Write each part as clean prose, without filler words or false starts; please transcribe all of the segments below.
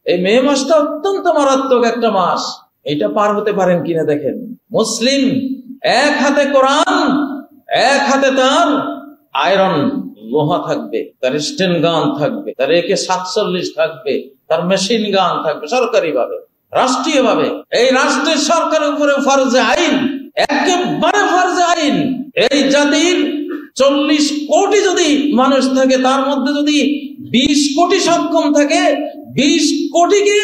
এই মে মাসটা অত্যন্ত মারাত্মক একটা মাস। এটা পার হতে পারেন কিনা দেখেন। মুসলিম এক হাতে কোরআন, এক হাতে তার আয়রন লোহা থাকবে, তার স্টেন গান থাকবে, তার AK-47 থাকবে, তার মেশিন গান থাকবে, সরকারি ভাবে, রাষ্ট্রীয় ভাবে। এই রাষ্ট্রের সরকারের উপরে ফরজে আইন, একেবারে ফরজে আইন। এই জাতির 40 কোটি যদি মানুষ থাকে, তার মধ্যে যদি 20 কোটি সক্ষম থাকে, 20 কোটিকে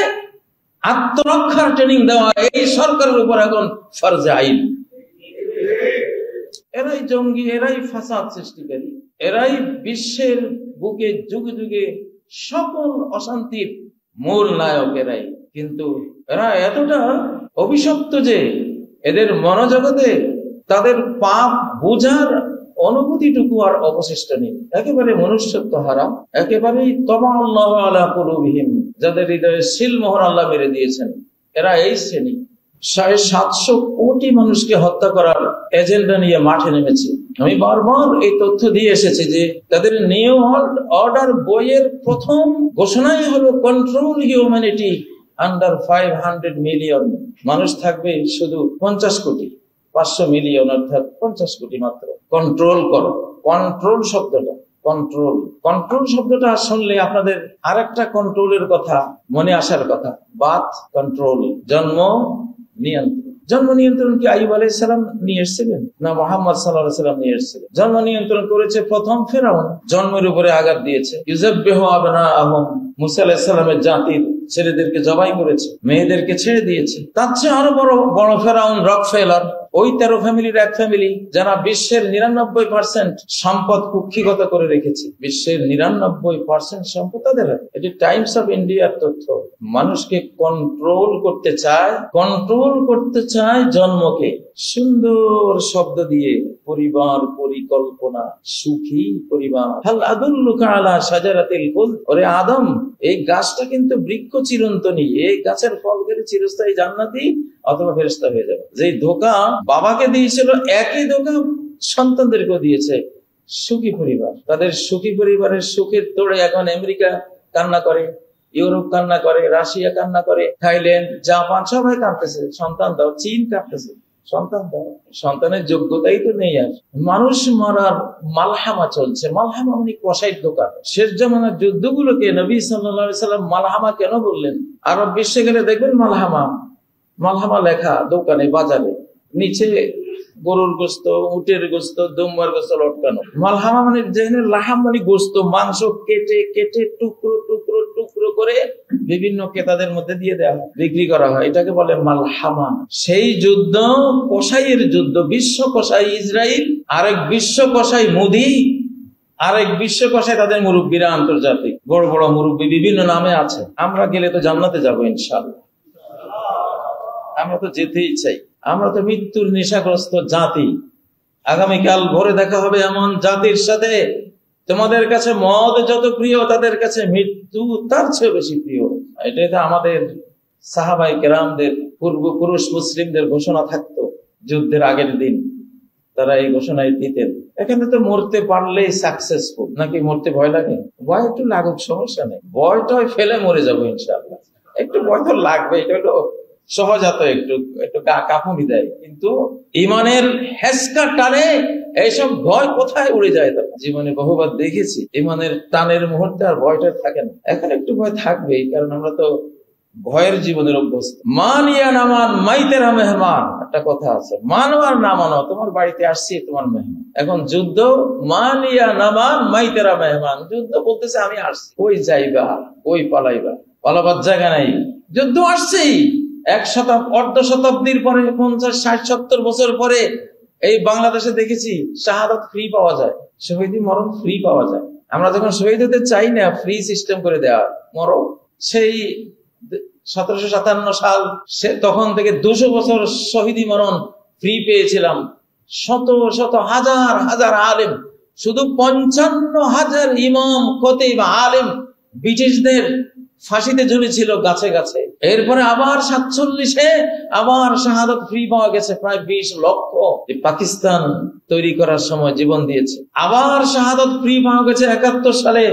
আত্মরক্ষার ট্রেনিং দেওয়া এই সরকারের উপর এখন ফরজে আইন। এরাই জঙ্গি, এরাই ফাসাদ সৃষ্টিকারী, এরাই বিশ্বের বুকে যুগে যুগে সকল অশান্তির মূল নায়ক এরাই। কিন্তু এরা এতটা অভিশপ্ত যে এদের মনোজগতে তাদের পাপ বোঝার অনুভূতিটুকু আর অবশিষ্ট নেই। একেবারে মনুষ্যত্ব হারা, একেবারেই তবা আল্লাহু আলা কুলুবিহিম, যাদের হৃদয়ে সিলমোহর আল্লাহ মেরে দিয়েছেন, এরা এই শ্রেণী। 750 কোটি মানুষকে হত্যা করার এজেন্ডা নিয়ে মাঠে নেমেছে। আমি বারবার এই তথ্য দিয়ে এসেছি যে তাদের নিউ ওয়ার্ল্ড অর্ডার বইয়ের প্রথম ঘোষণাই হলো কন্ট্রোল হিউম্যানিটি আন্ডার 500 মিলিয়ন। মানুষ থাকবে শুধু 50 কোটি, 500 মিলিয়ন অর্থাৎ 50 কোটি মাত্র। কন্ট্রোল করো। কন্ট্রোল শব্দটা, কন্ট্রোল শব্দটা শুনলে আপনাদের আরেকটা কন্ট্রোলের কথা মনে আসার কথা, বার্থ কন্ট্রোল, জন্ম নিয়ন্ত্রণ। জন্ম নিয়ন্ত্রণ কি আইয়ুব আলাইহিস সালাম নিয়ে এসেছিলেন না মুহাম্মদ সাল্লাল্লাহু আলাইহি ওয়াসাল্লাম নিয়ে এসেছিলেন? জন্ম নিয়ন্ত্রণ করেছে প্রথম ফেরাউন, জন্মের উপরে আঘাত দিয়েছে। ইউযাব্বিহু আবনাআহুম, মুসা আলাইহিস সালামের জাতির ছেলেদেরকে জবাই করেছে, মেয়েদেরকে ছেড়ে দিয়েছে। তার চেয়ে আরো বড় ফেরাউন রকফেলার, ওই 13 ফ্যামিলির এক ফ্যামিলি যারা বিশ্বের 99% সম্পদ কুক্ষিগত করে রেখেছে। বিশ্বের 99% সম্পদ তাদের। এটি টাইমস অফ ইন্ডিয়ার তথ্য। মানুষকে কন্ট্রোল করতে চায় জন্মকে সুন্দর শব্দ দিয়ে, পরিবার, পরিকল্পনা, সুখী পরিবার। হাল আদুল্লুকা আলা শাজারাতিল খুলদ, ওরে আদম, এই গাছটা কিন্তু বৃক্ষ চিরন্তনী, এই গাছের ফল খেলে চিরস্থায়ী জান্নাতি অথবা ফেরেশতা হয়ে যাবে। যে ধোঁকা বাবাকে দিয়েছিল, একই ধোঁকা সন্তানদেরকেও দিয়েছে। সুখী পরিবার, তাদের সুখী পরিবারের সুখের তোড়ে এখন আমেরিকা কান্না করে, ইউরোপ কান্না করে, রাশিয়া কান্না করে, থাইল্যান্ড, জাপান, সবাই কাঁদতেছে সন্তান দাও। চীন কাঁদতেছে সন্তান দাও। সন্তানের যোগ্যতাই তো নেই। আর মানুষ মারার মালহামা চলছে। মালহামা মানে কসাইয়ের দোকান। শেষ জামানার যুদ্ধগুলোকে নবী সাল্লাল্লাহু আলাইহি সাল্লাম মালহামা কেন বললেন? আরব বিশ্বে গেলে দেখবেন মালহামা লেখা দোকানে, বাজারে, নিচে গরুর গোস্ত, উটের গোস্ত, দুম্বার গোস্ত লটকানো। মালহামা মানে যেখানে লাহাম মানে গোস্ত, মাংস কেটে কেটে টুকরো টুকরো টুকরো করে বিভিন্ন ক্রেতাদের মধ্যে দিয়ে দেওয়া হয়, বিক্রি করা হয়। এটাকে বলে মালহামা। সেই যুদ্ধ কসাইয়ের যুদ্ধ। বিশ্ব কসাই ইসরায়েল, আরেক বিশ্ব কসাই মোদি, আরেক বিশ্ব কসাই তাদের মুরব্বীরা আন্তর্জাতিক বড় বড় মুরব্বী, বিভিন্ন নামে আছে। আমরা গেলে তো জান্নাতে যাবো ইনশাআল্লাহ। আমরা তো যেতেই চাই। আমরা তো মৃত্যুর নেশাগ্রস্ত জাতি। আগামীকাল ভোরে দেখা হবে এমন জাতির সাথে, তোমাদের কাছে মদ যত প্রিয়, তাদের কাছে মৃত্যু তার চেয়ে বেশি প্রিয়। এটাই তো আমাদের সাহাবায়ে কেরামদের, পূর্বপুরুষ মুসলিমদের ঘোষণা থাকতো যুদ্ধের আগের দিন। তারা এই ঘোষণায় দিতেন। এখানে তো মরতে পারলেই সাকসেসফুল, নাকি মরতে ভয় লাগে? ভয় একটু লাগুক, সমস্যা নেই। ভয়টা ফেলে মরে যাবো ইনশাআল্লাহ। একটু ভয় তো লাগবে, এটা হলো সহজাত, একটু কাঁপুনি দেয়। কিন্তু ইমানের হেসকা টানে এইসব ভয় কোথায় উড়ে যায়? জীবনে বহুবার দেখেছি ইমানের টানের মুহূর্তে আর ভয়টা থাকে না। এখন একটু ভয় থাকবেই, কারণ আমরা তো ভয়ের জীবনের অভ্যস্ত। মানিয়া নামান মাইতেরা মেহমান, একটা কথা আছে, মানো আর না মানো, তোমার বাড়িতে আসছি তোমার মেহমান। এখন যুদ্ধ, মানিয়া নামান মাইতেরা মেহমান। যুদ্ধ বলতেছে আমি আসছি, ওই যাইবা, ওই পালাইবা, পালাবার জায়গা নাই। যুদ্ধ আসছেই। অর্ধ শতাব্দীর পরে, 50, 60, 70 বছর পরে এই বাংলাদেশে দেখেছি শাহাদাত ফ্রি পাওয়া যায়, শহীদি মরণ ফ্রি পাওয়া যায়। আমরা যখন শহীদ হতে চাই না, ফ্রি সিস্টেম করে দেওয়া মরণ। সেই 1757 সাল, তখন থেকে 200 বছর শহীদি মরণ ফ্রি পেয়েছিলাম। শত শত হাজার হাজার আলেম, শুধু 55,000 ইমাম, খতিব, আলেম ব্রিটিশদের ফাঁসিতে ঝুলেছিল গাছে গাছে। এরপরে আবার 47-এ আবার শাহাদাত ফ্রি পাওয়া গেছে প্রায় 20 লক্ষ। পাকিস্তান তৈরি করার সময় জীবন দিয়েছে। আবার শাহাদাত ফ্রি পাওয়া গেছে 71 সালে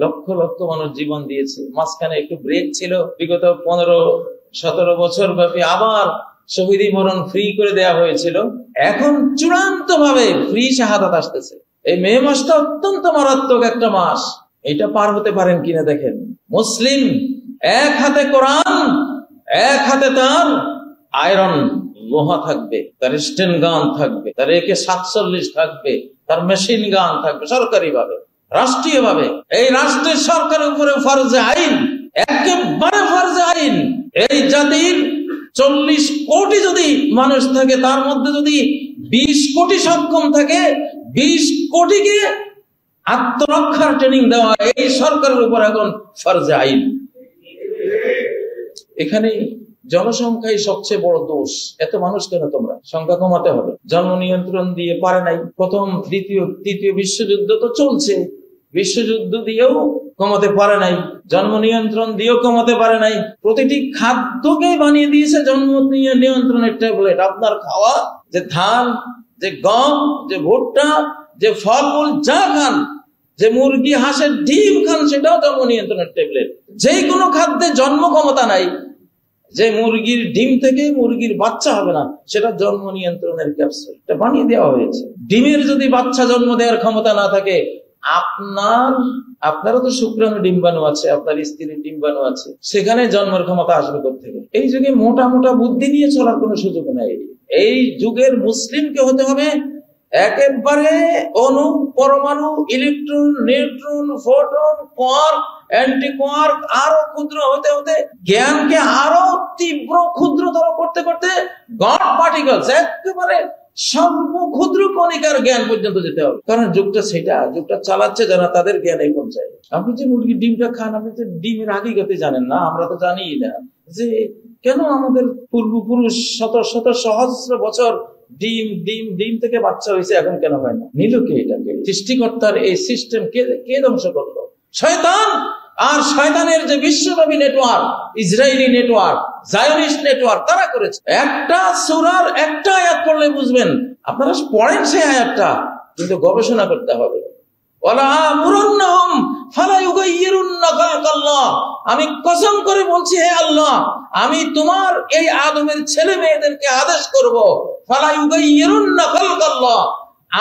লক্ষ লক্ষ মানুষ জীবন দিয়েছে। মাঝখানে একটু ব্রেক ছিল, বিগত 15-17 বছর ব্যাপী আবার শহীদি মরণ ফ্রি করে দেয়া হয়েছিল। এখন চূড়ান্ত ভাবে ফ্রি শাহাদাত আসতেছে। এই মে মাসটা অত্যন্ত মারাত্মক একটা মাস। এটা পার হতে পারেন কিনা দেখেন। মুসলিম এক হাতে কোরআন, এক হাতে তার আয়রন লোহা থাকবে, তার স্টেন গান থাকবে, তার AK-47 থাকবে, তার মেশিন গান থাকবে, সরকারি ভাবে, রাষ্ট্রীয় ভাবে। এই রাষ্ট্রের সরকারের উপরে ফরজে আইন, একেবারে ফরজে আইন। এই জাতির 40 কোটি যদি মানুষ থাকে, তার মধ্যে যদি 20 কোটি সক্ষম থাকে, 20 কোটিকে আত্মরক্ষার ট্রেনিং দেওয়া এই সরকারের উপর এখন ফরজে আইন। এখানে জনসংখ্যাই সবচেয়ে বড় দোষ। এত মানুষ কেন? তোমরা সংখ্যা কমাতে হবে। জন্ম নিয়ন্ত্রণ দিয়ে পারে নাই। প্রথম, দ্বিতীয়, তৃতীয় বিশ্বযুদ্ধ তো চলছে, বিশ্বযুদ্ধ দিয়েও কমাতে পারে নাই, জন্ম নিয়ন্ত্রণ দিয়েও কমাতে পারে নাই। প্রতিটি খাদ্যকে বানিয়ে দিয়েছে জন্ম নিয়ন্ত্রণের ট্যাবলেট। আপনার খাওয়া যে ধান, যে গম, যে ভুট্টা, যে ফলমূল যা খান, যে মুরগি হাঁসের ডিম খান, সেটাও জন্ম নিয়ন্ত্রণের ট্যাবলেট। যে কোনো খাদ্যে জন্ম ক্ষমতা নাই, যে মুরগির ডিম থেকে মুরগির বাচ্চা হবে না, সেটা জন্ম নিয়ন্ত্রণের ক্যাপসুল, এটা বানিয়ে দেওয়া হয়েছে। ডিমের যদি বাচ্চা জন্ম দেওয়ার ক্ষমতা না থাকে, আপনারও তো শুক্রাণু ডিম্বাণু আছে, আপনার স্ত্রীর ডিম্বাণু আছে, সেখানে জন্মের ক্ষমতা আসবে কোত্থেকে? এই যুগে মোটা মোটা বুদ্ধি নিয়ে চলার কোনো সুযোগ নাই। এই যুগের মুসলিমকে হতে হবে একেবারে অণু, পরমাণু, electron, neutron, photon, quark, anti quark, আরো ক্ষুদ্র হতে হতে জ্ঞানকে আরো তীব্র ক্ষুদ্রতর করতে করতে গড পার্টিকলস, একেবারে সর্বক্ষুদ্র কণিকার জ্ঞান পর্যন্ত যেতে হবে। কারণ যুগটা সেটা, যুগটা চালাচ্ছে যারা, তাদের জ্ঞান এই পর্যায়ে। আপনি যে মুরগির ডিমটা খান, আপনি তো ডিমের হাকিকত জানেন না, আমরা তো জানিই না যে কেন আমাদের পূর্বপুরুষ শত শত সহস্র বছর ডিম ডিম ডিম থেকে বাচ্চা হয়েছে, এখন কেন হয় না? নিল কে এটাকে? সৃষ্টিকর্তার এই সিস্টেম কে ধ্বংস করলো? শয়তান। আর শয়তানের যে বিশ্বব্যাপী network, Israeli network, Zionist network, তারা করেছে। একটা সূরার একটা আয়াত পড়লে বুঝবেন, আপনারা পড়েন সেই আয়াতটা, কিন্তু গবেষণা করতে হবে। আমি কসম করে বলছি, হে আল্লাহ, আমি তোমার এই আদমের ছেলে মেয়েদেরকে আদেশ করবো,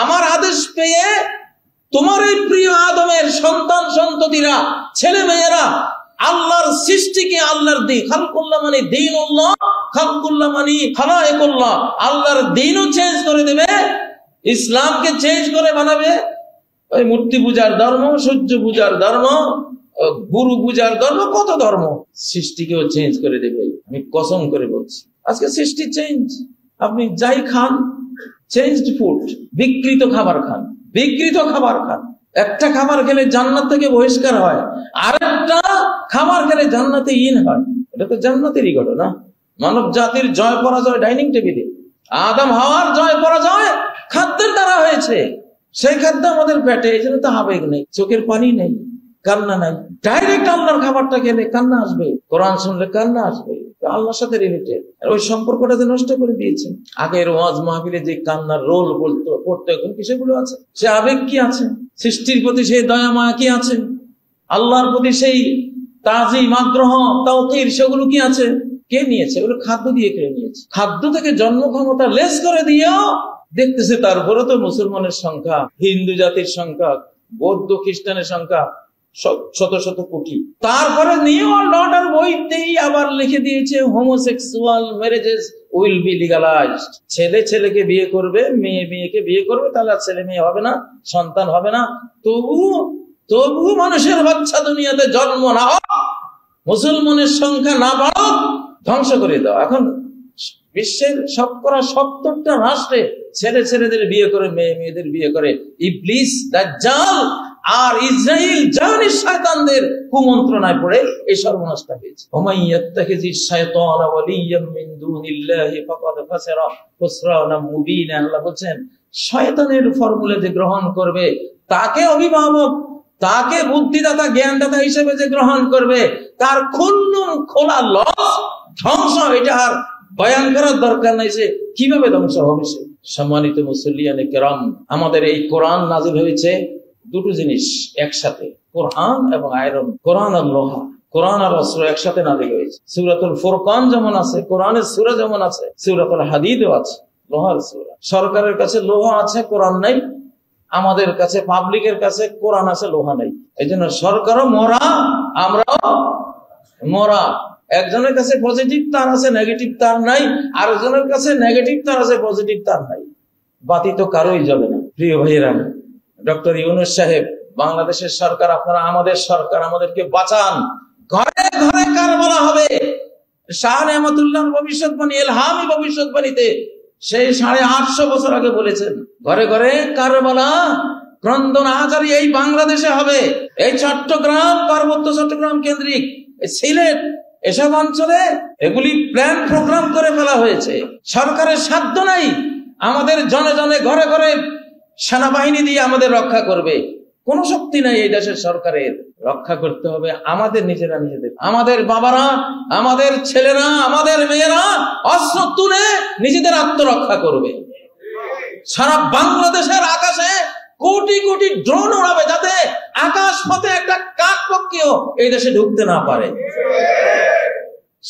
আমার আদেশ পেয়ে তোমার এই প্রিয় আদমের সন্তান সন্ততিরা, ছেলে মেয়েরা আল্লাহর সৃষ্টিকে, আল্লাহর দিন, খালকুল্লাহ মানে দীনুল্লাহ, খালকুল্লাহ মানে খালায়েকুল্লাহ, আল্লাহর দিনও চেঞ্জ করে দেবে, ইসলামকে চেঞ্জ করে বানাবে। ওই মূর্তি পূজার ধর্ম, সূর্য পূজার ধর্ম, গুরু পূজার ধর্ম, কত ধর্ম, সৃষ্টিকেও চেঞ্জ করে দেবে। আমি কসম করে বলছি, আজকে সৃষ্টি চেঞ্জ। আপনি যাই খান, চেঞ্জড ফুড, বিকৃত খাবার খান, বিকৃত খাবার খান। একটা খাবার খেলে জান্নাত থেকে বহিষ্কার হয়, আরেকটা খাবার খেলে জান্নাতে ইন হয়। এটা তো জান্নাতেরই ঘটনা। মানব জাতির জয় পরাজয় ডাইনিং টেবিলে, আদম হাওয়ার জয় পরাজয় খাদ্যের দ্বারা হয়েছে। সেই খাদ্য আমাদের পেটে, এই জন্য তো আবেগ নেই, চোখের পানি নেই, কান্না নাই। ডাইরেক্ট আল্লাহর খাবারটা খেলে কান্না আসবে, কোরআন শুনলে কান্না আসবে, আল্লাহর সাথে রিলেটেড। ওই সম্পর্কটা যে নষ্ট করে দিয়েছে। আগের ওয়াজ মাহফিলে যে কান্নার রোল পড়তো, এখন কি সেগুলো আছে? সে আবেগ কি আছে? সৃষ্টির প্রতি সেই দয়া মায়া কি আছে? আল্লাহর প্রতি সেই তাজিম, আগ্রহ, তাওকীর, সেগুলো কি আছে? কে নিয়েছে? ওগুলো খাদ্য দিয়ে কেড়ে নিয়েছে। খাদ্য থেকে জন্ম ক্ষমতা লেস করে দিয়েও দেখতেছে তারপরে তো মুসলমানের সংখ্যা, হিন্দু জাতির সংখ্যা, বৌদ্ধ খ্রিস্টানের সংখ্যা শত শত কোটি। তারপরে নিউ ওয়ার্ল্ড অর্ডার বইতেই আবার লিখে দিয়েছে homosexual marriages will be legalised. ছেলে ছেলেকে বিয়ে করবে, মেয়ে মেয়েকে বিয়ে করবে, তাহলে আর ছেলে মেয়ে হবে না, সন্তান হবে না। তবু মানুষের বাচ্চা দুনিয়াতে জন্ম না হোক, মুসলমানের সংখ্যা না বাড়ুক, ধ্বংস করে দাও। এখন বিশ্বের 70টা রাষ্ট্রে ছেলেদের বিয়ে করে, মেয়ে মেয়েদের বিয়ে করে। ইবলিস, দাজ্জাল আর ইসরাইল জানি শয়তানদের কুমন্ত্রণায় পড়ে এই সর্বনাশটা হয়েছে। ওমাইয়াত্তাখিযিশ শায়তানা ওয়ালিয়্যাম মিন দুনিল্লাহি ফাকাদ খাসিরা খুসরানা মুবিনা। আল্লাহ বলেন, শয়তানের ফর্মুলা যে গ্রহণ করবে, তাকে অভিভাবক, তাকে বুদ্ধিদাতা, জ্ঞানদাতা হিসেবে যে গ্রহণ করবে, তার খোলা লস, ধ্বংস। এটা আর বয়ান করার দরকার নাই যে কিভাবে ধ্বংস হবে সে। সম্মানিত মুসল্লিয়ানে কেরাম, আমাদের এই কোরআন নাজিল হয়েছে দুটো জিনিস একসাথে, কোরআন এবং আয়রন। কোরআন আর লোহা, কোরআন আর অস্ত্র একসাথে নাযিল হয়েছে। সূরাতুল ফুরকান যেমন আছে, কোরআনের সূরা যেমন আছে, সূরাতুল হাদীদও আছে, লোহার সূরা। সরকারের কাছে লোহা আছে, কোরআন নাই। আমাদের কাছে, পাবলিকের কাছে কোরআন আছে, লোহা নাই। এই জন্য সরকারও মরা, আমরাও মরা। একজনের কাছে পজিটিভ তার আছে, নেগেটিভ তার নাই। আরেকজনের কাছে নেগেটিভ তার আছে, পজিটিভ তার নাই। বাতি তো কারোই জ্বলে না। প্রিয় ভাইয়েরা, ডক্টর ইউনূস সাহেব, বাংলাদেশের সরকার, আপনারা আমাদের সরকার, আমাদেরকে বাঁচান। ঘরে ঘরে কারবালা হবে। শাহ নেয়ামতুল্লাহর ভবিষ্যৎবাণী, ইলহামি ভবিষ্যৎবাণীতে সেই 850 বছর আগে বলেছেন, ঘরে ঘরে কারবালা, ক্রন্দন আহাজারি এই বাংলাদেশে হবে। এই চট্টগ্রাম, পার্বত্য চট্টগ্রাম কেন্দ্রিক, সিলেট, এসব অঞ্চলে এগুলি প্ল্যান প্রোগ্রাম করে ফেলা হয়েছে। সরকারের সাধ্য নাই আমাদের জনে জনে ঘরে ঘরে সেনাবাহিনী দিয়ে আমাদের রক্ষা করবে। কোন শক্তি নাই এই দেশের সরকারের। রক্ষা করতে হবে আমাদের নিজেরা নিজেদের। আমাদের বাবারা, আমাদের ছেলেরা, আমাদের মেয়েরা অস্ত্র তুলে নিজেদের আত্মরক্ষা করবে। সারা বাংলাদেশের আকাশে কোটি কোটি ড্রোন উড়াবে, যাতে আকাশ পথে একটা কাক পক্ষীও এই দেশে ঢুকতে না পারে।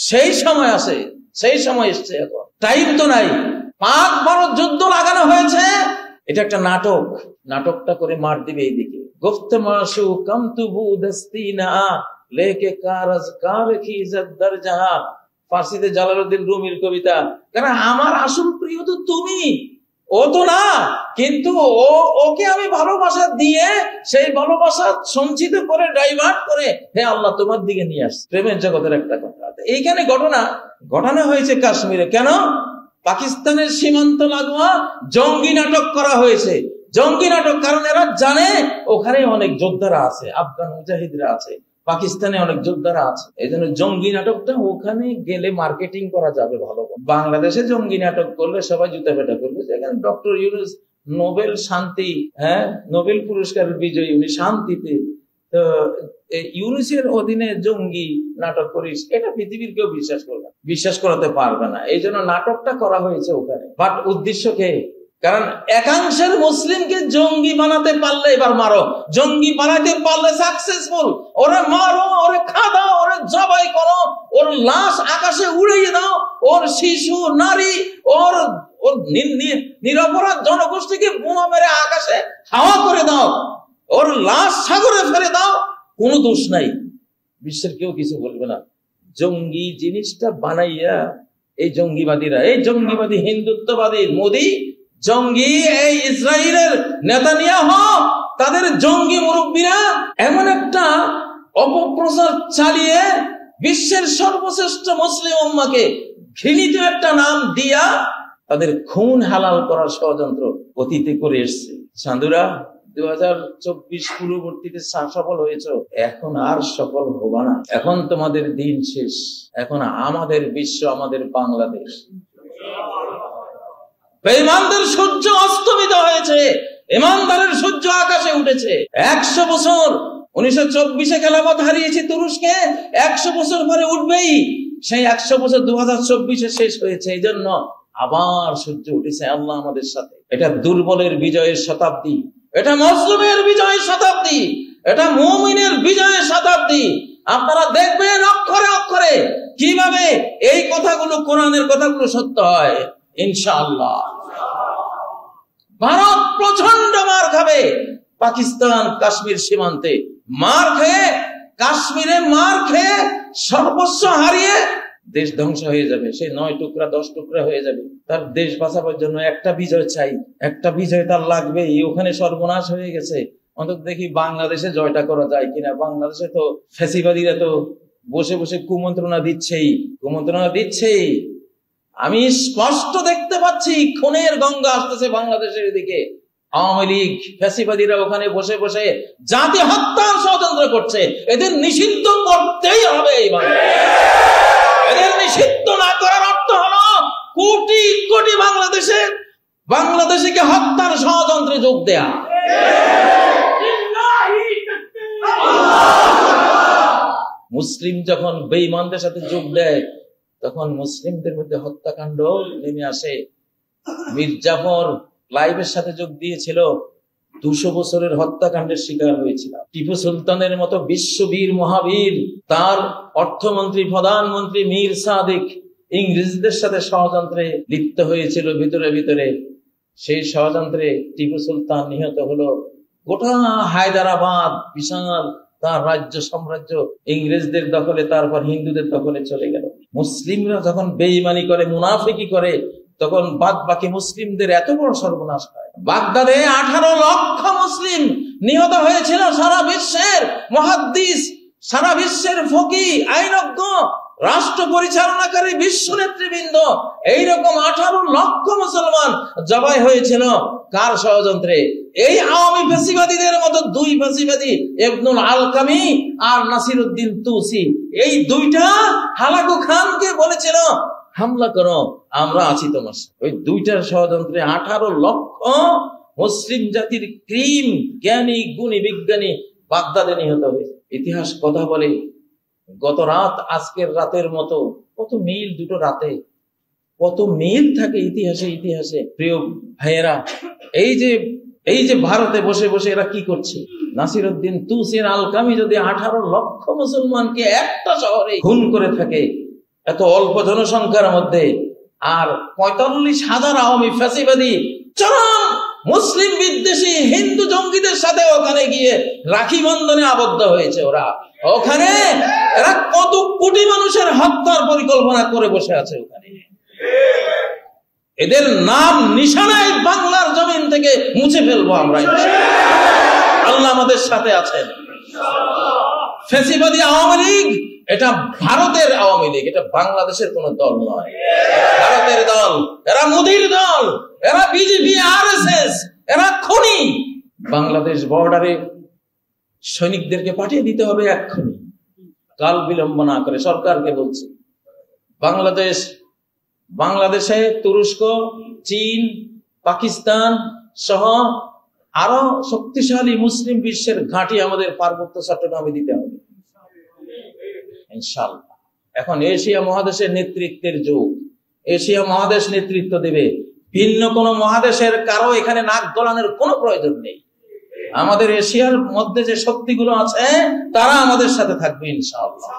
সেই সময় আছে, সেই সময় এসছে। এখন টাইম তো নাই। পাক ভারত যুদ্ধ লাগানো হয়েছে, এটা একটা নাটক। নাটকটা করে মার দিবে এইদিকে। গুফতে মাশু কম তুবু দস্তিনা লেকে কারজ কার কি ইজ্জত দরজা। ফার্সিতে জালালউদ্দিন রুমির কবিতা। কারণ আমার আসল প্রিয় তো তুমি, ও তো না, কিন্তু ওকে আমি ভালোবাসা দিয়ে সেই ভালোবাসা সঞ্চিত করে ডাইভার্ট করে হে আল্লাহ তোমার দিকে নিয়ে আসছে। প্রেমের জগতের একটা কথা। এইখানে ঘটনা হয়েছে কাশ্মীরে। কেন? পাকিস্তানের সীমান্ত লাগোয়া জঙ্গি নাটক করা হয়েছে। জঙ্গি নাটক, কারণ এরা জানে ওখানে অনেক যোদ্ধারা আছে, আফগান মুজাহিদরা আছে, পাকিস্তানে অনেক যোদ্ধারা আছে। এই জন্য জঙ্গি নাটকটা ওখানে গেলে মার্কেটিং করা যাবে ভালো। বাংলাদেশে জঙ্গি নাটক করলে সবাই জুতা পেটা করবে। যেখানে ডক্টর ইউনূস নোবেল শান্তি, নোবেল পুরস্কার বিজয়ী, উনি শান্তিতে, তো ইউনূসের অধীনে জঙ্গি নাটক করিস, এটা পৃথিবীর কেউ বিশ্বাস করাতে পারবে না। এই জন্য নাটকটা করা হয়েছে ওখানে। বাট উদ্দেশ্যকে, কারণ একাংশের মুসলিমকে জঙ্গি বানাতে পারলে এবার মারো, জঙ্গি বানাতে পারলে সাকসেসফুল। ওরে মারো, ওরে খাদাও, ওরে জবাই করো, ওর লাশ আকাশে উড়িয়ে দাও, ওর শিশু, নারী, ওর নিরপরাধ জনগোষ্ঠীকে বোমা মেরে আকাশে হাওয়া করে দাও, ওর লাশ সাগরে ফেলে দাও, কোনো দোষ নাই। বিশ্বের কেউ কিছু বলবে না। জঙ্গি জিনিসটা বানাইয়া এই জঙ্গিবাদীরা, এই জঙ্গিবাদী হিন্দুত্ববাদী মোদী, জঙ্গি এই ইসরায়েলের নেতানিয়াহু, তাদের জঙ্গি মুরব্বীরা এমন একটা অপপ্রচার চালিয়ে বিশ্বের সর্বশ্রেষ্ঠ মুসলিম উম্মাহকে ঘৃণিত একটা নাম দিয়া তাদের খুন হালাল করার ষড়যন্ত্র অতীতে করে এসছে। সাধুরা 2024 পূর্ববর্তীতে সফল হয়েছে, এখন আর সফল হবা না। এখন তোমাদের দিন শেষ। এখন আমাদের বিশ্ব, আমাদের বাংলাদেশ। বেঈমানদের সূর্য অস্তমিত হয়েছে, ইমানদারের সূর্য আকাশে উঠেছে। 100 বছর 1924-এ খেলাফত হারিয়েছে তুরস্কে, 100 বছর পরে উঠবেই। সেই 100 বছর 2024-এ শেষ হয়েছে। এই জন্য আবার সূর্য উঠেছে। আল্লাহ আমাদের সাথে। এটা দুর্বলের বিজয়ের শতাব্দী, এটা মজলুমের বিজয়ের শতাব্দী, এটা মুমিনের বিজয়ের শতাব্দী। আপনারা দেখবেন অক্ষরে অক্ষরে কিভাবে এই কথাগুলো, কোরআনের কথাগুলো সত্য হয় ইনশাআল্লাহ। ভারত প্রচন্ড মার খাবে। পাকিস্তান কাশ্মীর সীমান্তে মার খেয়ে, কাশ্মীরে মার খেয়ে সর্বস্ব হারিয়ে দেশ ধ্বংস হয়ে যাবে। সেই 9 টুকরা 10 টুকরা হয়ে যাবে। তার দেশ বাঁচাবার জন্য একটা বিজয় চাই, একটা বিজয় তার লাগবে। ওখানে সর্বনাশ হয়ে গেছে। অন্তত দেখি বাংলাদেশে জয়টা করা যায় কিনা। বাংলাদেশে তো ফ্যাসিবাদীরা তো বসে বসে কুমন্ত্রণা দিচ্ছেই। আমি স্পষ্ট দেখতে পাচ্ছি খুনের গঙ্গা আসতেছে বাংলাদেশের দিকে। আওয়ামী লীগ, ফ্যাসিবাদীরা ওখানে বসে বসে জাতি হত্যার ষড়যন্ত্র করছে। এদের নিষিদ্ধ করতেই হবে। এদের নিষিদ্ধ না করার অর্থ হলো কোটি কোটি বাংলাদেশিকে হত্যার ষড়যন্ত্রে যোগ দেয়া। মুসলিম যখন বেঈমানদের সাথে যোগ দেয়, তখন মুসলিমদের মধ্যে হত্যাকাণ্ড নেমে আসে। মীর জাফর লাইভের সাথে যোগ দিয়েছিল, 200 বছরের হত্যাকাণ্ডের শিকার হয়েছিলাম। টিপু সুলতানের মতো বিশ্ববীর মহাবীর, তার অর্থমন্ত্রী প্রধানমন্ত্রী মীর সাদিক ইংরেজদের সাথে ষড়যন্ত্রে লিপ্ত হয়েছিল ভিতরে ভিতরে। সেই ষড়যন্ত্রে টিপু সুলতান নিহত হলো। গোটা হায়দ্রাবাদ বিশাল তার রাজ্য সাম্রাজ্য ইংরেজদের দখলে, তারপর হিন্দুদের দখলে চলে গেল। মুসলিমরা যখন বেঈমানি করে, মুনাফিকি করে, তখন বাদ বাকি মুসলিমদের এত বড় সর্বনাশ হয়। বাগদাদে 18 লক্ষ মুসলিম নিহত হয়েছিল। সারা বিশ্বের মুহাদ্দিস, সারা বিশ্বের ফকি, আইনজ্ঞ, রাষ্ট্র পরিচালনাকারী বিশ্ব নেতৃবৃন্দ, এইরকম 18 লক্ষ মুসলমান জবাই হয়েছিল। কার ষড়যন্ত্রে? এই আওয়ামী ফ্যাসিবাদীদের মতো 2 ফ্যাসিবাদী, ইবনুল আলকামি আর নাসিরউদ্দিন তুসি, এই 2টা হালাকু খানকে বলেছিল হামলা করো, আমরা আছি তোমার সাথে। ওই 2টার ষড়যন্ত্রে 18 লক্ষ মুসলিম জাতির ক্রিম জ্ঞানী গুণী বিজ্ঞানী বাগদাদে নিহত হয়েছে। ইতিহাস কথা বলে, গত রাত আজকের রাতের মতো। কত মিল দুটো রাতে, কত মিল থাকে ইতিহাসে ইতিহাসে। প্রিয় ভাইয়েরা, এই যে ভারতে বসে বসে এরা কি করছে? নাসিরউদ্দিন তুসি আলকামি যদি 18 লক্ষ মুসলমানকে একটা শহরে খুন করে থাকে, এত অল্প জনসংখ্যার মধ্যে, আর 45,000 আওয়ামী ফ্যাসিবাদী চরম মুসলিম বিদ্বেষী হিন্দু জঙ্গিদের সাথে ওখানে গিয়ে রাখি বন্ধনে আবদ্ধ হয়েছে। ওখানে এরা কত কোটি মানুষের হত্যার পরিকল্পনা করে বসে আছে ওখানে। এদের নাম নিশানায় বাংলার জমিন থেকে মুছে ফেলবো আমরা। আল্লাহ আমাদের সাথে আছেন। ফ্যাসিবাদী আওয়ামী লীগ এটা ভারতের আওয়ামী লীগ, এটা বাংলাদেশের কোন দল নয়, ভারতের দল। এরা মোদির দল, এরা বিজেপি, আরএসএস, এরা খুনি। বাংলাদেশ বর্ডারে সৈনিকদেরকে পাঠিয়ে দিতে হবে এক্ষুনি, কাল বিলম্ব না করে। সরকারকে বলছি, বাংলাদেশে তুরস্ক, চীন, পাকিস্তান সহ আরো শক্তিশালী মুসলিম বিশ্বের ঘাঁটি আমাদের পার্বত্য চট্টগ্রামে দিতে হবে ইনশাআল্লাহ। এখন এশিয়া মহাদেশের নেতৃত্বের যুগ। এশিয়া মহাদেশ নেতৃত্ব দেবে, ভিন্ন কোন মহাদেশের কারো এখানে নাক গলানোর কোনো প্রয়োজন নেই। আমাদের এশিয়ার মধ্যে যে শক্তিগুলো আছে তারা আমাদের সাথে থাকবে ইনশাআল্লাহ।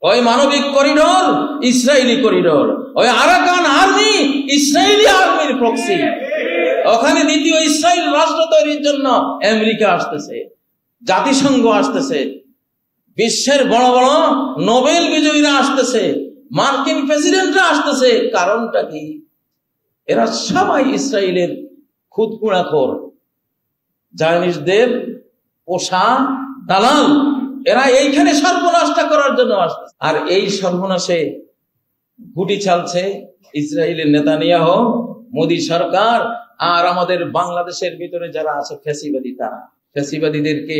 ওই মানবিক করিডোর ইসরায়েলি করিডোর, ওই আরাকান আর্মি ইসরায়েলি আর্মির প্রক্সি। ওখানে দ্বিতীয় ইসরায়েল রাষ্ট্র তৈরির জন্য আমেরিকা আসতেছে, জাতিসংঘ আসতেছে, বিশ্বের বড় বড় নোবেল বিজয়ীরা আসতেছে, মার্কিন প্রেসিডেন্টরা আসতেছে। কারণটা কি? এরা সবাই ইসরায়েলের খুদকুড়াখোর, জায়নিস্টদের পোষা দালাল। এরা এইখানে সর্বনাশটা করার জন্য আসতেছে। আর এই সর্বনাশে গুটি চালছে ইসরায়েলের নেতানিয়াহু, মোদী সরকার, আর আমাদের বাংলাদেশের ভিতরে যারা আছে ফ্যাসিবাদী, তারা। ফ্যাসিবাদীদেরকে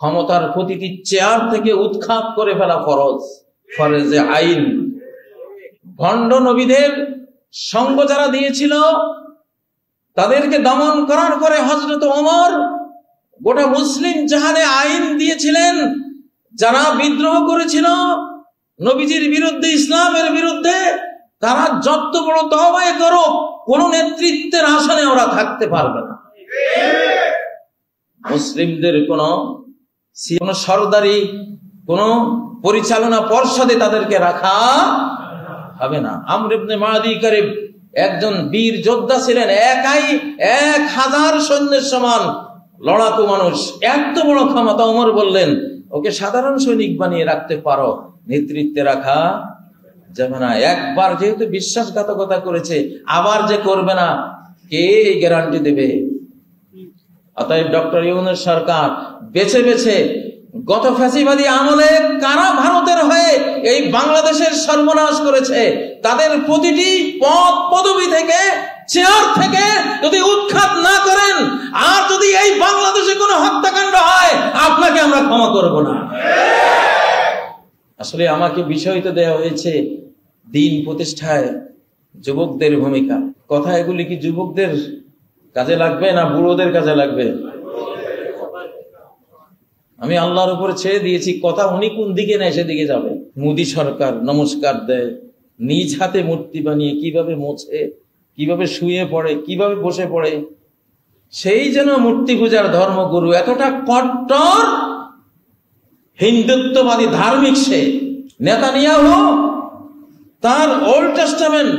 ক্ষমতার প্রতিটি চেয়ার থেকে উৎখাত করে ফেলা ফরজে আইন। ভণ্ড নবীদের সঙ্গ যারা দিয়েছিল তাদেরকে দমন করার পরে হযরত ওমর গোটা মুসলিম জাহানে আইন দিয়েছিলেন, যারা বিদ্রোহ করেছিল নবীজির বিরুদ্ধে, ইসলামের বিরুদ্ধে, তারা যত বড় তওবাই করো, কোন নেতৃত্বের আসনে ওরা থাকতে পারবে না। মুসলিমদের কোন সরদারি, কোন পরিচালনা পর্ষদে তাদেরকে রাখা হবে না। আমর ইবনে মাদি কারিব একজন বীর যোদ্ধা ছিলেন, একাই 1000 সৈন্যের সমান লড়াকু মানুষ, এত বড় ক্ষমতা। ওমর বললেন, ওকে সাধারণ সৈনিক বানিয়ে রাখতে পারো, নেতৃত্বে রাখা যাবে না। একবার যেহেতু বিশ্বাসঘাতকতা করেছে, আবার যে করবে না, কে গ্যারান্টি দেবে? অতএব ডক্টর ইউনূস সরকার বেছে বেছে গত ফ্যাসিবাদী আমলে কারা ভারতের হয়ে এই বাংলাদেশের সর্বনাশ করেছে, তাদের প্রতিটি পদ পদবি থেকে, চেয়ার থেকে যদি উৎখাত না করেন, আর যদি এই বাংলাদেশে কোনো হত্যাকাণ্ড হয়, আপনাকে আমরা ক্ষমা করব না। আসলে আমাকে বিষয় তো দেওয়া হয়েছে দিন প্রতিষ্ঠায় যুবকদের ভূমিকা। কথা এগুলি কি যুবকদের কাজে লাগবে না বুড়োদের কাজে লাগবে? আমি আল্লাহর উপরে ছেড়ে দিয়েছি, কথা উনি কোন দিকে নেয় সেদিকে যাবে। মোদী সরকার নমস্কার দেয়, নিজ হাতে মূর্তি বানিয়ে কিভাবে মোছে, কিভাবে শুয়ে পড়ে, কিভাবে বসে পড়ে, সেই যেন মূর্তি পূজার ধর্মগুরু, এতটা কট্টর হিন্দুত্ববাদী ধার্মিক সে। নেতানিয়াহু তার ওল্ড টেস্টামেন্ট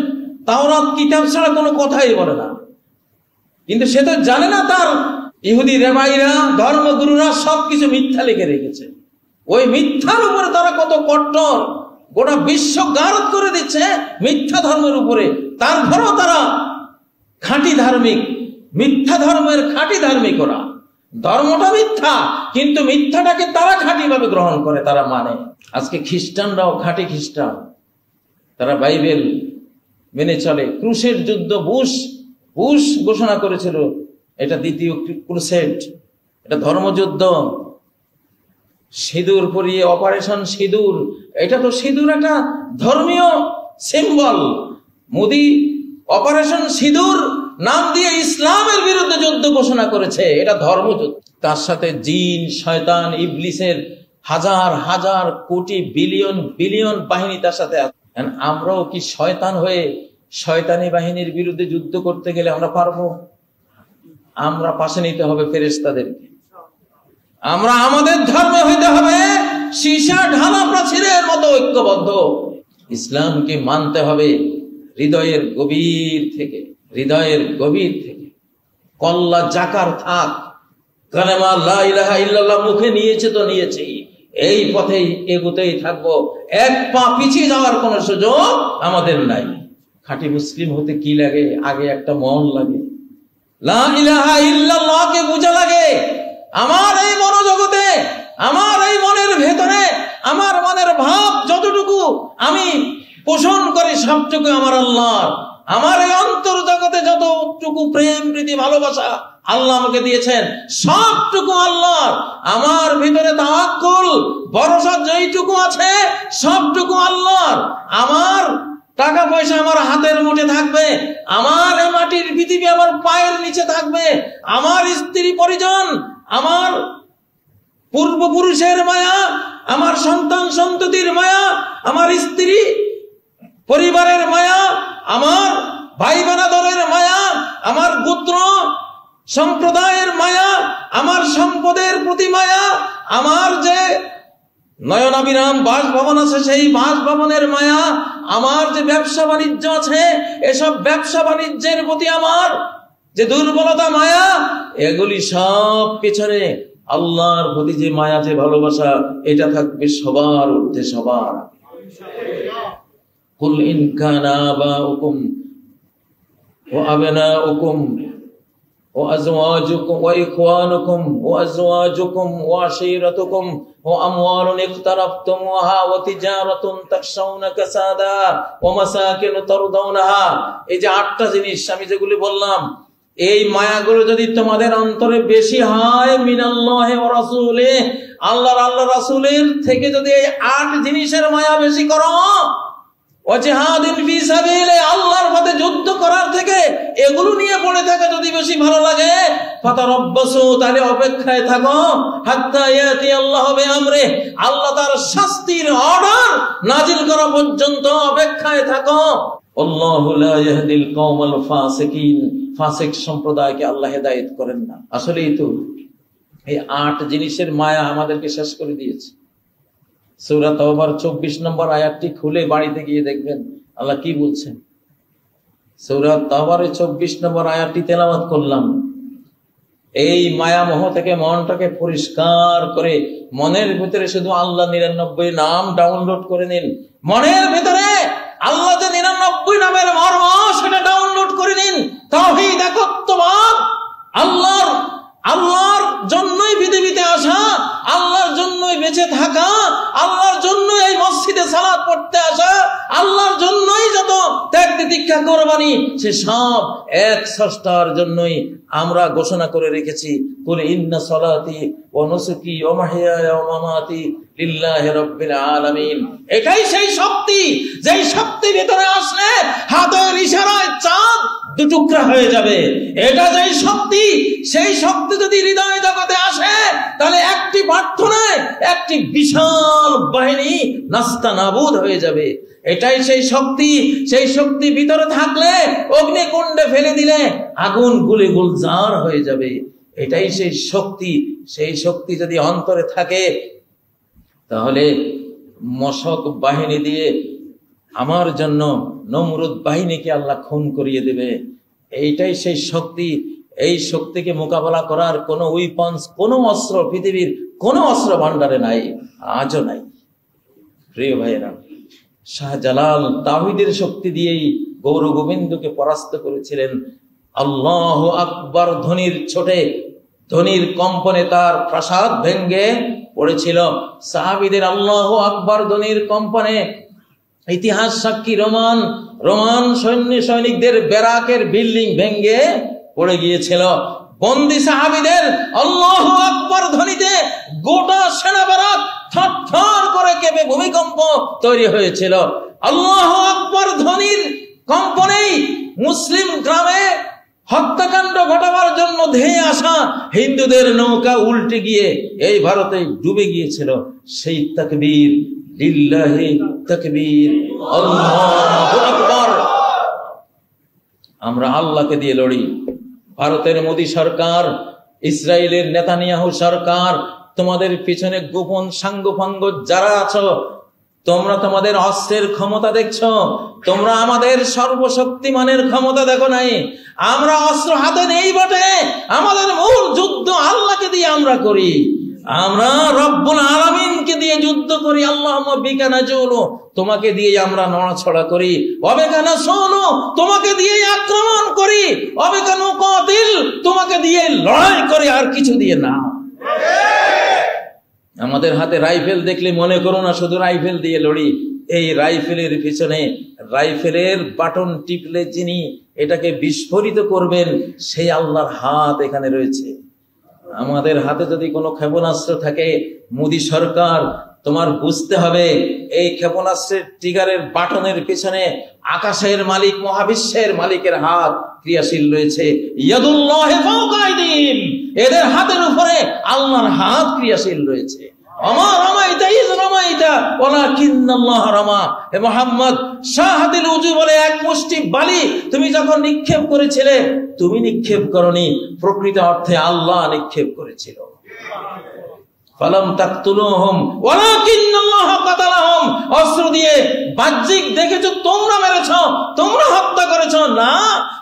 তাওরাত কিতাব ছাড়া কোনো কথাই বলে না, কিন্তু সে তো জানে না তার ইহুদি রেবাইরা ধর্মগুরুরা সবকিছু মিথ্যা লিখে রেখেছে। ওই মিথ্যার উপরে তারা কত কট্টর, গোটা বিশ্ব গারদ করে দিচ্ছে মিথ্যা ধর্মের উপরে। তারপরেও তারা খাঁটি ধার্মিক, মিথ্যা ধর্মের খাঁটি ধার্মিক। ওরা ধর্মটা মিথ্যা, কিন্তু মিথ্যাটাকে তারা খাঁটি ভাবে গ্রহণ করে, তারা মানে। আজকে খ্রিস্টানরাও খাঁটি খ্রিস্টান, তারা বাইবেল মেনে চলে। ক্রুশের যুদ্ধ বুশ ঘোষণা করেছিল, এটা দ্বিতীয় ক্রুসেড, এটা ধর্মযুদ্ধ। সিঁদুর পরিয়ে অপারেশন সিঁদুর, এটা তো সিঁদুর একটা ধর্মীয় সিম্বল। মোদি অপারেশন সিঁদুর নাম দিয়ে ইসলামের বিরুদ্ধে যুদ্ধ ঘোষণা করেছে, এটা ধর্মযুদ্ধ। তার সাথে জিন, শয়তান, ইবলিসের হাজার হাজার কোটি বিলিয়ন বাহিনী তার সাথে আছে। আমরাও কি শয়তান হয়ে শয়তানি বাহিনীর বিরুদ্ধে যুদ্ধ করতে গেলে আমরা পারবো? আমরা পাশে নিতে হবে ফেরেশতাদেরকে। আমরা আমাদের ধর্মে হইতে হবে সীসা ঢালা প্রাচীরের মতো ঐক্যবদ্ধ। ইসলামকে মানতে হবে হৃদয়ের গভীর থেকে, হৃদয়ের গভীর থেকে। কল্লা জাকার থাক, কালেমা লা ইলাহা ইল্লাল্লাহ মুখে নিয়েছে তো নিয়েছেই, এই পথেই এগোতেই থাকবো। এক পা পিছিয়ে যাওয়ার কোন সুযোগ আমাদের নাই। খাঁটি মুসলিম হতে কি লাগে? আগে একটা মন লাগে, লা ইলাহা ইল্লাল্লাহকে বোঝা লাগে। আমার এই মনোজগতে, আমার এই মনের ভেতরে, আমার মনের ভাব যতটুকু আমি পোষণ করি সবটুকু আমার আল্লাহর। আমার এই অন্তর জগতে যতটুকু প্রেম, প্রীতি, ভালোবাসা আল্লাহ আমাকে দিয়েছেন সবটুকু আল্লাহর। আমার ভিতরে তাওয়াক্কুল, ভরসা যেইটুকু আছে সবটুকু আল্লাহর। আমার টাকা পয়সা আমার হাতের মুঠে থাকবে, আমার এই মাটির পৃথিবী আমার পায়ের নিচে থাকবে, আমার স্ত্রী পরিজন, আমার পূর্বপুরুষের মায়া, আমার সন্তান সন্ততির মায়া, আমার স্ত্রী পরিবারের মায়া, আমার ভাই বোনাদের মায়া, আমার গোত্র সম্প্রদায়ের মায়া, আমার সম্পদের প্রতি মায়া, আমার যে নয়নাবিরাম বাসভবন আছে সেই বাসভবনের মায়া, আমার যে ব্যবসা বাণিজ্য আছে এসব ব্যবসা বাণিজ্যের প্রতি আমার যে দুর্বলতা, মায়া, এগুলি সব পিছনে আল্লাহর প্রতি যে মায়া, যে ভালোবাসা, এটা থাকবে সবার ঊর্ধ্বে, সবার। কুল ইন কানা আবাউকুম ওয়া আবনাউকুম ওয়া আজওয়াজুকুম ওয়া ইখওয়ানুকুম ওয়া আজওয়াজুকুম ওয়া আশীরাতুকুম ওয়া আমওয়ালুন ইকতারাফতুমুহা ওয়া তিজারাতুন তাখশাউনা কাসাদা ওয়া মাসাকিন তারদাউনাহা। এই যে 8টা জিনিস আমি যেগুলি বললাম, এই মায়াগুলো যদি তোমাদের অন্তরে বেশি হয়, মিনাল্লাহি ওয়া রাসূলিহি, আল্লাহ রাসূলের থেকে যদি এই 8 জিনিসের মায়া বেশি করো, ওয়া জিহাদিন ফি সাবিলে, আল্লাহর পথে যুদ্ধ করার থেকে এগুলো নিয়ে পড়ে থাকে যদি বেশি ভালো লাগে, ফাতারাব্বাসু, তাহলে অপেক্ষায় থাকো, হাত্তা ইয়াতি আল্লাহু বিআমরি, আল্লাহ তার শাস্তির অর্ডার নাজিল করা পর্যন্ত অপেক্ষায় থাকো। আল্লাহু লা ইয়াহদিল কওমাল ফাসিকিন, ফাসিক সম্প্রদায়কে আল্লাহ হেদায়েত করেন না। আসলেই তো এই 8 জিনিসের মায়া আমাদেরকে শেষ করে দিয়েছে। সূরা তাওবার 24 নম্বর আয়াতটি খুলে বাড়িতে গিয়ে দেখবেন আল্লাহ কি বলছেন। সূরা তাওবারের 24 নম্বর আয়াতটি তেলাওয়াত করলাম। এই মায়ামোহ থেকে মনটাকে পরিষ্কার করে মনের ভিতরে শুধু আল্লাহ 99 নাম ডাউনলোড করে নিন। মনের ভিতরে আল্লাহ যে 99 নামের মর্ম সেটা ডাউনলোড করে নিন। তাওহীদ, একত্ববাদ, আল্লাহর জন্যই পৃথিবীতে আসা, আল্লাহর জন্যই বেঁচে থাকা, আল্লাহর জন্যই এই মসজিদে সালাত পড়তে আসা, আল্লাহর জন্যই যত ত্যাগ তিতিক্ষা কোরবানি, সে সব এক স্রষ্টার জন্যই আমরা ঘোষণা করে রেখেছি। কুল ইন্না সালাতি ওয়া নুসুকি ওয়া মাহইয়ায়া ওয়া মামাতি লিল্লাহি রাব্বিল আলামিন। এটাই সেই শক্তি, যেই শক্তি ভিতরে আসলে হাতের ইশারায় চাঁদ দুটুকরা হয়ে যাবে। এটা যেই শক্তি, সেই শক্তি যদি হৃদয় জগতে আসে, তাহলে একটি প্রার্থনায় একটি বিশাল বাহিনী নাস্তানাবুদ হয়ে যাবে। এটাই সেই শক্তি। সেই শক্তি ভিতরে থাকলে অগ্নিকুণ্ডে ফেলে দিলে আগুন গুলি গুলজার হয়ে যাবে। এটাই সেই শক্তি। সেই শক্তি যদি অন্তরে থাকে, তাহলে মশক বাহিনী দিয়ে আমার জন্য নমরুদ বাহিনীকে আল্লাহ খুন করিয়ে দেবে। এইটাই সেই শক্তি। এই শক্তিকে মোকাবেলা করার কোনো উইপন্স, কোনো অস্ত্র পৃথিবীর কোনো অস্ত্র ভান্ডারে নাই, আজও নাই। প্রিয় ভাইয়েরা, শাহজালাল তাওহীদের শক্তি দিয়েই গৌর গোবিন্দকে পরাস্ত করেছিলেন। আল্লাহু আকবার ধ্বনির ছোটে, ধ্বনির কম্পনে তার প্রাসাদ ভেঙ্গে পড়েছিল। সাহাবীদের আল্লাহু আকবার ধ্বনির কম্পনে ইতিহাস সাক্ষী রোমান সৈনিকদের ব্যারাকের বিল্ডিং ভেঙ্গে পড়ে গিয়েছিল। বন্দী সাহাবীদের আল্লাহু আকবার ধ্বনিতে গোটা সেনা ব্যারাক থরথর করে কেঁপে ভূমিকম্প তৈরি হয়েছিল। আল্লাহু আকবার ধ্বনির কম্পনেই মুসলিম গ্রামে হত্যাকাণ্ড ঘটাবার জন্য ধেয়ে আসা হিন্দুদের নৌকা উল্টে গিয়ে এই ভারতে ডুবে গিয়েছিল। সেই তাকবীর, লিল্লাহি তাকবীর, আল্লাহু আকবার। আমরা আল্লাহকে দিয়ে লড়ি। ভারতের মোদী সরকার, ইসরায়েলের নেতানিয়াহু সরকার, তোমাদের পিছনে গোপন সাঙ্গপাঙ্গ যারা আছো, তোমরা তোমাদের অস্ত্রের ক্ষমতা দেখছো, তোমরা আমাদের সর্বশক্তিমানের ক্ষমতা দেখো নাই। আমরা অস্ত্র হাতে নেই বটে, আমাদের মূল যুদ্ধ আল্লাহকে দিয়ে আমরা করি। আমরা রব্বুল আলামিনকে দিয়ে যুদ্ধ করি। আল্লাহুম্মা বিকা নাজুলু, তোমাকে দিয়ে আমরা নড়াছড়া করি। ওয়াবিকা নাসুলু, তোমাকে দিয়ে আক্রমণ করি। ওয়াবিকা নুকাতিল, তোমাকে দিয়ে লড়াই করি, আর কিছু দিয়ে না। আমাদের হাতে রাইফেল দেখলে মনে করো না শুধু রাইফেল দিয়ে লড়ি। এই রাইফেলের পিছনে, রাইফেলের বাটন টিপলে যিনি এটাকে বিস্ফোরিত করবেন, সেই আল্লাহর হাত এখানে রয়েছে। আমাদের হাতে যদি কোনো ক্ষেপণাস্ত্র থাকে, মোদী সরকার, তোমার বুঝতে হবে এই ক্ষেপণাস্ত্রের ট্রিগারের বাটনের পিছনে আকাশের মালিক, মহাবিশ্বের মালিকের হাত ক্রিয়াশীল রয়েছে। ইয়াদুল্লাহি ফাওকা আইদিহিম, এদের হাতের উপরে আল্লাহর হাত ক্রিয়াশীল রয়েছে। আমা রামাইতা ইয রামাইতা ওয়ালাকিন্নাল্লাহ রামা। হে মুহাম্মদ, শাহাদিল উজু বলে এক মুষ্টি বালি তুমি যখন নিক্ষেপ করেছিলে, তুমি নিক্ষেপ করনি, প্রকৃত অর্থে আল্লাহ নিক্ষেপ করেছিল। ফালাম তাকতুলুহুম ওয়ালাকিন্নাল্লাহ কাতালাহুম, অস্ত্র দিয়ে বাহ্যিক দেখেছো তোমরা মেরেছো, তোমরা হত্যা করেছো, না,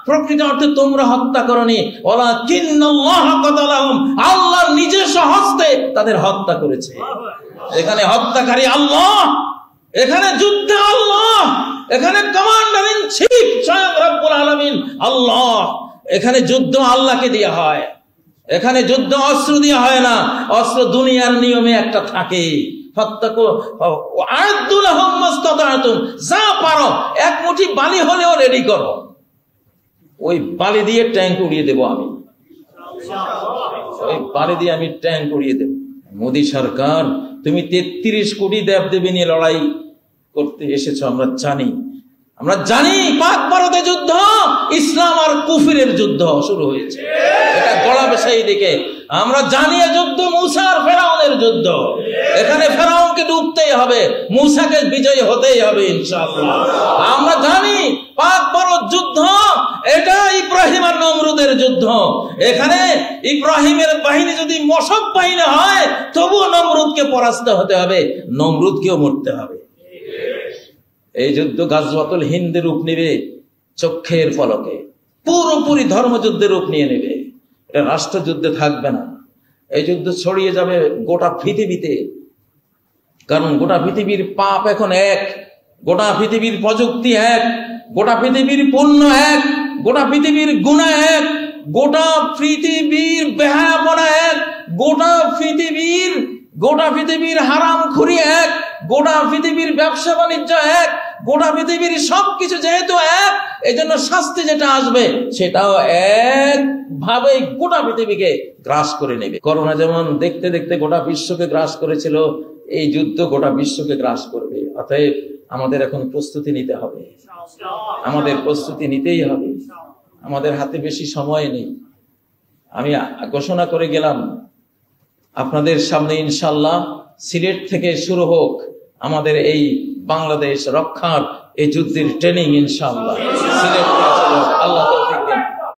প্রকৃত অর্থে তোমরা হত্যা করনি। ওয়ালাকিন্নাল্লাহ কাতালাহুম, আল্লাহর নিজস্ব হস্তে তাদের হত্যা করেছে। এখানে হত্যাকারী আল্লাহ, এখানে যুদ্ধ আল্লাহ, এখানে কমান্ডার ইন চিফ স্বয়ং রব্বুল আলামিন আল্লাহ। এখানে যুদ্ধ আল্লাহকে দেয়া হয়, এখানে যুদ্ধ অস্ত্র দিয়ে হয় না। অস্ত্র দুনিয়ার নিয়মে একটা থাকে, যা পারো এক মুঠি বালি হলেও রেডি করো, ওই বালি দিয়ে ট্যাঙ্ক উড়িয়ে দেবো আমি, ওই বালি দিয়ে আমি ট্যাঙ্ক উড়িয়ে দেব। মোদী সরকার, তুমি 33 কোটি দেবদেবী নিয়ে লড়াই করতে এসেছো, আমরা জানি। আমরা জানি পাক ভারতে যুদ্ধ, ইসলাম আর কুফরের যুদ্ধ শুরু হয়েছে, এটা গড়াবে সেই দিকে। আমরা জানি যুদ্ধ মূসা আর ফেরাউনের যুদ্ধ। এখানে ফেরাউনকে ডুবতেই হবে, মূসাকে বিজয়ী হতেই হবে ইনশাআল্লাহ। আমরা জানি পাক ভারত যুদ্ধ, এটা ইব্রাহিম আর নমরুদের যুদ্ধ। এখানে ইব্রাহিমের বাহিনী যদি মশক বাহিনী হয়, তবুও নমরুদকে পরাস্ত হতে হবে, নমরুদকেও মরতে হবে। এই যুদ্ধ গাজওয়াতুল হিন্দের রূপ নেবে চক্ষের পলকে, পুরোপুরি ধর্মযুদ্ধের রূপ নিয়ে নেবে। এটা রাষ্ট্রযুদ্ধে থাকবে না, এই যুদ্ধ ছড়িয়ে যাবে গোটা পৃথিবীতে। কারণ গোটা পৃথিবীর পাপ এখন এক, গোটা পৃথিবীর প্রযুক্তি এক, গোটা পৃথিবীর পুণ্য এক, গোটা পৃথিবীর গুনাহ এক, গোটা পৃথিবীর বেহায়াপনা এক, গোটা পৃথিবীর হারামখুরি এক, গোটা পৃথিবীর ব্যবসা বাণিজ্য এক, গোটা পৃথিবীর সবকিছু যেহেতু এক, এই জন্য শাস্তি যেটা আসবে সেটাও এক ভাবে গোটা পৃথিবীকে গ্রাস করে নেবে। করোনা যেমন দেখতে দেখতে গোটা বিশ্বকে গ্রাস করেছিল, এই যুদ্ধ গোটা বিশ্বকে গ্রাস করবে। অতএব আমাদের এখন প্রস্তুতি নিতে হবে, আমাদের প্রস্তুতি নিতেই হবে। আমাদের হাতে বেশি সময় নেই। আমি ঘোষণা করে গেলাম আপনাদের সামনে ইনশাআল্লাহ সিলেট থেকে শুরু হোক আমাদের এই বাংলাদেশ রক্ষার এই যুদ্ধের ট্রেনিং ইনশাআল্লাহ সিলেট থেকে। আল্লাহ তৌফিক